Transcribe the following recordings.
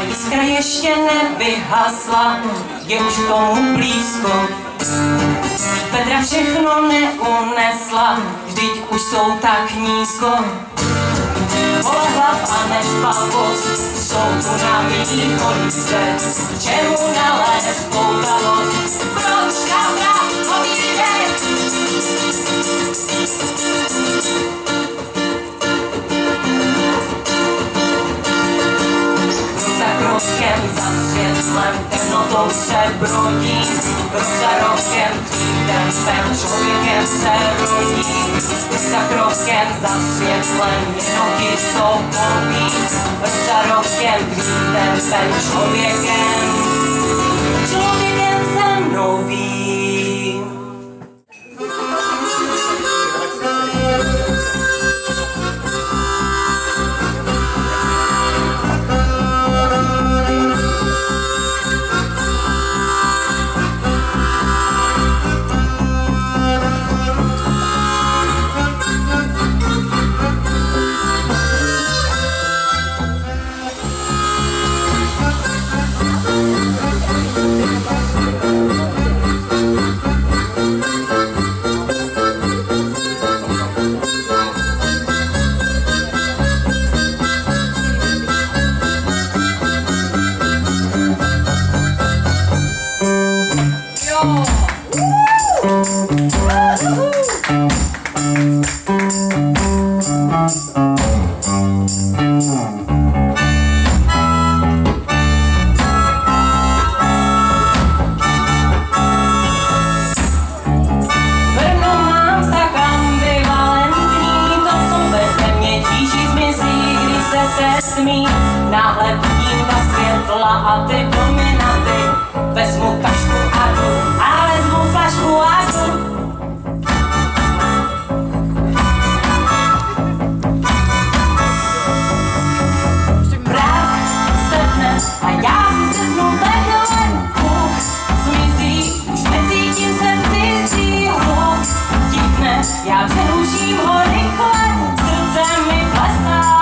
Jiskra ještě nevyhasla, je už k tomu blízko. Petra všechno neunesla, vždyť už jsou tak nízko. Polehlav a nespavost jsou tu na mých chodíce. Čemu nalézt poutavost? Proč kavra povídej? Krokem za světlem, temnotou se brodí, rok za rokem, tvým tempem, člověkem se rodí. Za krokem za světlem, nohy jsou polí, rok za rokem, tvým tempem, člověkem se novým. Náhle vidím ta světla a ty dominanty. Vezmu tašku a jdu, a vezmu flašku a jdu. Prach sedne a já si sednu vedle. Bůh zmizí, už necítím se cizí. Hluk tikne, já přeruším ho rychle. Srdce mi plesá.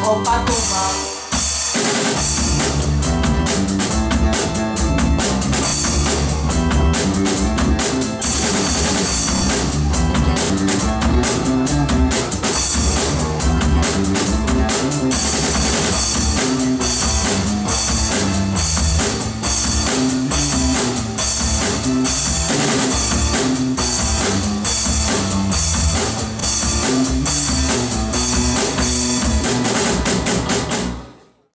opatu mam.